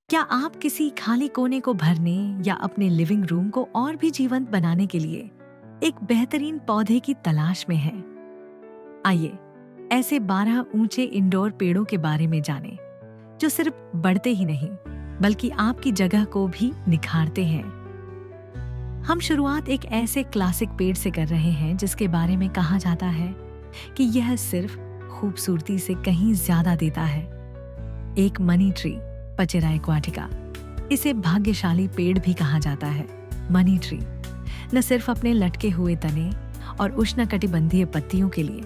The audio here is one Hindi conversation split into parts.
क्या आप किसी खाली कोने को भरने या अपने लिविंग रूम को और भी जीवंत बनाने के लिए एक बेहतरीन पौधे की तलाश में हैं? आइए ऐसे 12 ऊंचे इंडोर पेड़ों के बारे में जानें, जो सिर्फ बढ़ते ही नहीं बल्कि आपकी जगह को भी निखारते हैं। हम शुरुआत एक ऐसे क्लासिक पेड़ से कर रहे हैं जिसके बारे में कहा जाता है कि यह सिर्फ खूबसूरती से कहीं ज्यादा देता है। एक मनी ट्री, पचेरा एक्वाटिका। इसे भाग्यशाली पेड़ भी कहा जाता है। मनी ट्री न सिर्फ अपने लटके हुए तने और उष्णकटिबंधीय पत्तियों के लिए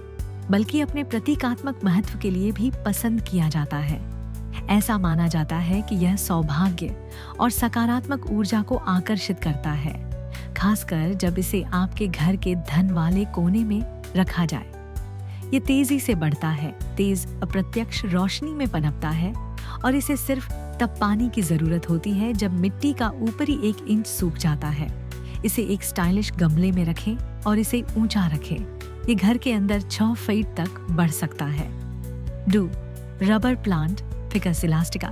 बल्कि अपने प्रतीकात्मक महत्व के लिए भी पसंद किया जाता है। ऐसा माना जाता है कि यह सौभाग्य और सकारात्मक ऊर्जा को आकर्षित करता है, खासकर जब इसे आपके घर के धन वाले कोने में रखा जाए। ये तेजी से बढ़ता है, तेज अप्रत्यक्ष रोशनी में पनपता है और इसे सिर्फ तब पानी की जरूरत होती है जब मिट्टी का ऊपरी 1 इंच सूख जाता है। इसे एक स्टाइलिश गमले में रखें और इसे ऊंचा रखें। ये घर के अंदर 6 फीट तक बढ़ सकता है। रबर प्लांट, फिकस इलास्टिका।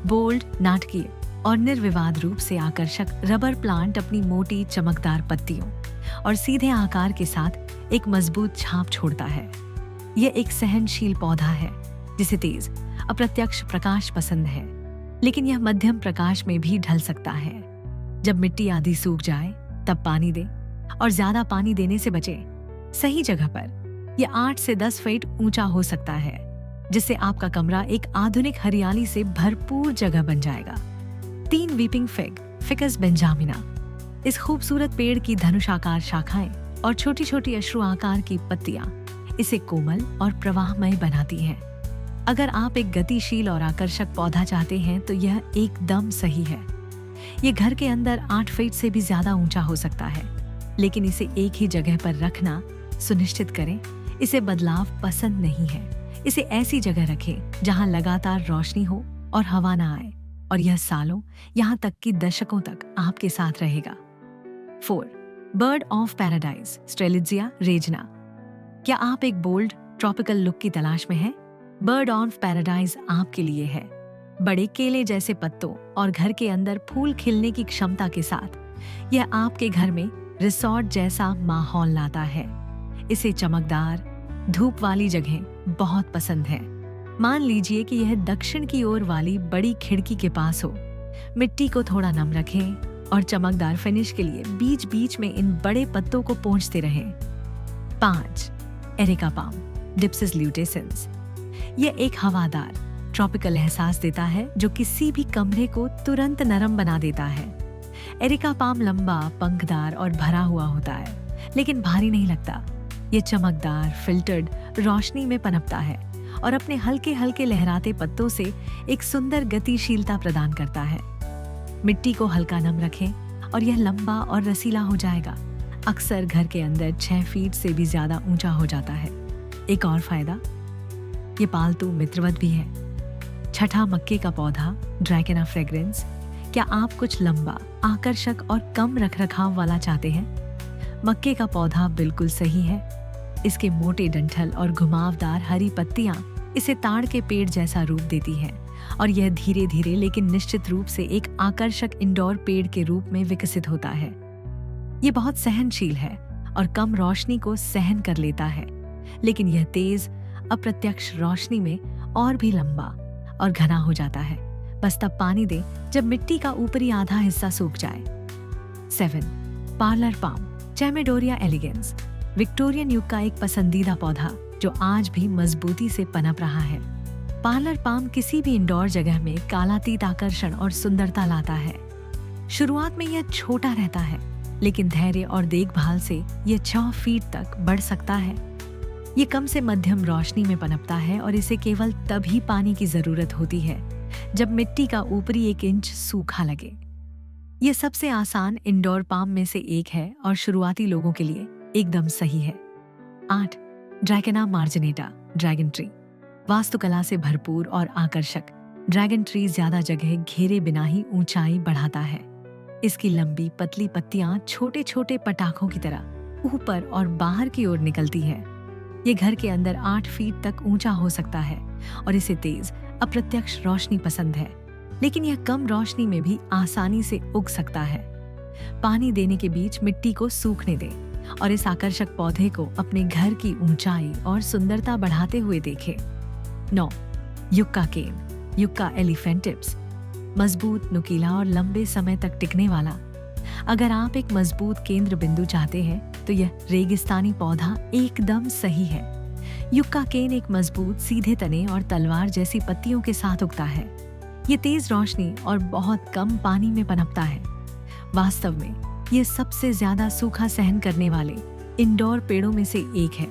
बोल्ड, नाटकीय और निर्विवाद रूप से आकर्षक रबर प्लांट अपनी मोटी चमकदार पत्तियों और सीधे आकार के साथ एक मजबूत छाप छोड़ता है। यह एक सहनशील पौधा है जिसे तेज अप्रत्यक्ष प्रकाश पसंद है, लेकिन यह मध्यम प्रकाश में भी ढल सकता है। जब मिट्टी आधी सूख जाए तब पानी दे और ज्यादा पानी देने से बचे। सही जगह पर यह 8 से 10 फीट ऊंचा हो सकता है, जिससे आपका कमरा एक आधुनिक हरियाली से भरपूर जगह बन जाएगा। 3 वीपिंग फिग, फिकस बेंजामिना। इस खूबसूरत पेड़ की धनुषाकार शाखाएं और छोटी छोटी अश्रु आकार की पत्तियां इसे कोमल और प्रवाहमय बनाती हैं। अगर आप एक गतिशील और आकर्षक पौधा चाहते हैं तो यह एकदम सही है। ये घर के अंदर 8 फीट से भी ज्यादा ऊंचा हो सकता है, लेकिन इसे एक ही जगह पर रखना सुनिश्चित करें। इसे बदलाव पसंद नहीं है। इसे ऐसी जगह रखें जहां लगातार रोशनी हो और हवा ना आए, और यह सालों, यहाँ तक कि दशकों तक आपके साथ रहेगा। 4. Bird of paradise, Strelitzia reginae. क्या आप एक बोल्ड ट्रॉपिकल लुक की तलाश में हैं? बर्ड ऑफ पैराडाइज आपके लिए है। बड़े केले जैसे पत्तों और घर के अंदर फूल खिलने की क्षमता के साथ यह आपके घर में रिसॉर्ट जैसा माहौल लाता है। इसे चमकदार, धूप वाली जगह बहुत पसंद है। मान लीजिए कि यह दक्षिण की ओर वाली बड़ी खिड़की के पास हो। मिट्टी को थोड़ा नम रखें और चमकदार फिनिश के लिए बीच बीच में इन बड़े पत्तों को पोंछते रहें। 5. Areca palm, Dypsis lutescens. यह एक हवादार ट्रॉपिकल एहसास देता है जो किसी भी कमरे को तुरंत नरम बना देता है। एरिका पाम लंबा, पंखदार और भरा हुआ होता है, लेकिन भारी नहीं लगता। यह चमकदार, फिल्टर्ड रोशनी में पनपता है और अपने हल्के हल्के लहराते पत्तों से एक सुंदर गतिशीलता प्रदान करता है। मिट्टी को हल्का नम रखें और यह लंबा और रसीला हो जाएगा। अक्सर घर के अंदर 6 फीट से भी ज्यादा ऊंचा हो जाता है। एक और फायदा, ये पालतू मित्रवत भी है। 6. मक्के का पौधा, ड्रैगना फ्रेग्रेंस। क्या आप कुछ लंबा, आकर्षक और कम रखरखाव वाला चाहते हैं? मक्के का पौधा बिल्कुल सही है। इसके मोटे डंठल और घुमावदार हरी पत्तियां इसे ताड़ के पेड़ जैसा रूप देती हैं, और यह धीरे धीरे लेकिन निश्चित रूप से एक आकर्षक इंडोर पेड़ के रूप में विकसित होता है। ये बहुत सहनशील है और कम रोशनी को सहन कर लेता है, लेकिन यह तेज अप्रत्यक्ष रोशनी में और भी लंबा और घना हो जाता है। बस तब पानी दे जब मिट्टी का ऊपरी आधा हिस्सा सूख जाए। 7. Parlour palm, Chamaedorea elegans. Victorian युग का एक पसंदीदा पौधा जो आज भी मजबूती से पनप रहा है। पार्लर पाम किसी भी इंडोर जगह में कालातीत आकर्षण और सुंदरता लाता है। शुरुआत में यह छोटा रहता है, लेकिन धैर्य और देखभाल से यह 6 फीट तक बढ़ सकता है। ये कम से मध्यम रोशनी में पनपता है और इसे केवल तभी पानी की जरूरत होती है जब मिट्टी का ऊपरी 1 इंच सूखा लगे। ये सबसे आसान इंडोर पाम में से एक है और शुरुआती लोगों के लिए एकदम सही है। 8. ड्रैगना मार्जिनेटा, ड्रैगन ट्री। वास्तुकला से भरपूर और आकर्षक ड्रैगन ट्री ज्यादा जगह घेरे बिना ही ऊंचाई बढ़ाता है। इसकी लंबी पतली पत्तियां छोटे छोटे पटाखों की तरह ऊपर और बाहर की ओर निकलती है। ये घर के अंदर 8 फीट तक ऊंचा हो सकता है और इसे तेज अप्रत्यक्ष रोशनी पसंद है। लेकिन यह कम रोशनी में भी आसानी से उग सकता है। पानी देने के बीच मिट्टी को सूखने दें और इस आकर्षक पौधे को अपने घर की ऊंचाई और सुंदरता बढ़ाते हुए देखें। 9. युक्का केन, युक्का एलिफेंटिप्स। मजबूत, नुकीला और लंबे समय तक टिकने वाला। अगर आप एक मजबूत केंद्र बिंदु चाहते हैं तो यह रेगिस्तानी पौधा एकदम सही है। युक्का केन एक मजबूत, सीधे तने और तलवार जैसी पत्तियों के साथ उगता है। ये तेज रोशनी और बहुत कम पानी में पनपता है। वास्तव में ये सबसे ज्यादा सूखा सहन करने वाले इंडोर पेड़ों में से एक है।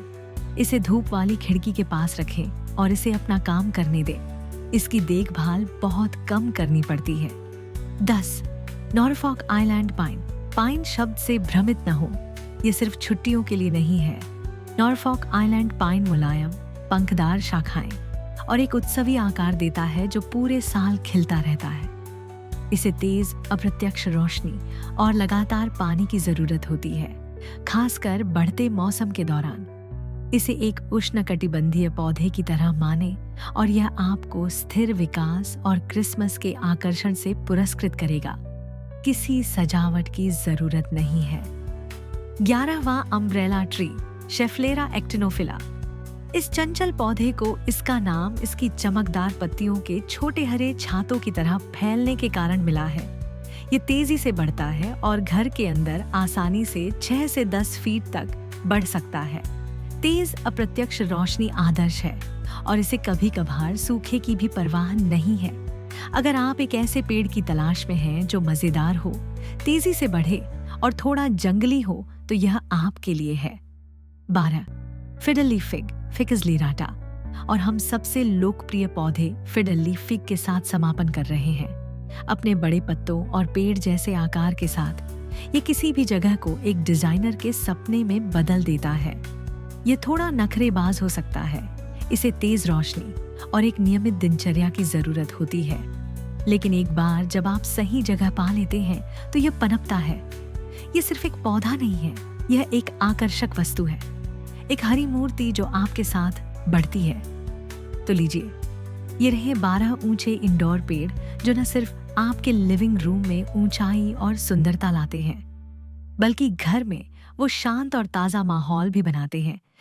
इसे धूप वाली खिड़की के पास रखें और इसे अपना काम करने दें। इसकी देखभाल बहुत कम करनी पड़ती है। 10. Norfolk island pine. पाइन शब्द से भ्रमित न हो, ये सिर्फ छुट्टियों के लिए नहीं है। नॉरफॉक आइलैंड पाइन मुलायम, पंखदार शाखाएं और एक उत्सवी आकार देता है जो पूरे साल खिलता रहता है। इसे तेज, अप्रत्यक्ष रोशनी और लगातार पानी की जरूरत होती है, खासकर बढ़ते मौसम के दौरान। इसे एक उष्णकटिबंधीय पौधे की तरह माने और यह आपको स्थिर विकास और क्रिसमस के आकर्षण से पुरस्कृत करेगा। किसी सजावट की जरूरत नहीं है। 11वां अम्ब्रेला ट्री, शेफलेरा एक्टिनोफिला। इस चंचल पौधे को इसका नाम इसकी चमकदार पत्तियों के छोटे हरे छातों की तरह फैलने के कारण मिला है। ये तेजी से बढ़ता है और घर के अंदर आसानी से 6 से 10 फीट तक बढ़ सकता है। तेज, अप्रत्यक्ष रोशनी आदर्श है और इसे कभी कभार सूखे की भी परवाह नहीं है। अगर आप एक ऐसे पेड़ की तलाश में हैं जो मजेदार हो, तेजी से बढ़े और थोड़ा जंगली हो, तो यह आपके लिए है। 12. Fiddly fig, ficus लिराटा। और हम सबसे लोकप्रिय पौधे फिडली फिग के साथ समापन कर रहे हैं। अपने बड़े पत्तों और पेड़ जैसे आकार के साथ ये किसी भी जगह को एक डिजाइनर के सपने में बदल देता है। ये थोड़ा नखरेबाज हो सकता है, इसे तेज रोशनी और एक नियमित दिनचर्या की जरूरत होती है, लेकिन एक बार जब आप सही जगह पा लेते हैं तो यह पनपता है। ये सिर्फ एक पौधा नहीं है, यह एक आकर्षक वस्तु है, एक हरी मूर्ति जो आपके साथ बढ़ती है। तो लीजिए, ये रहे 12 ऊंचे इंडोर पेड़ जो न सिर्फ आपके लिविंग रूम में ऊंचाई और सुंदरता लाते हैं, बल्कि घर में वो शांत और ताजा माहौल भी बनाते हैं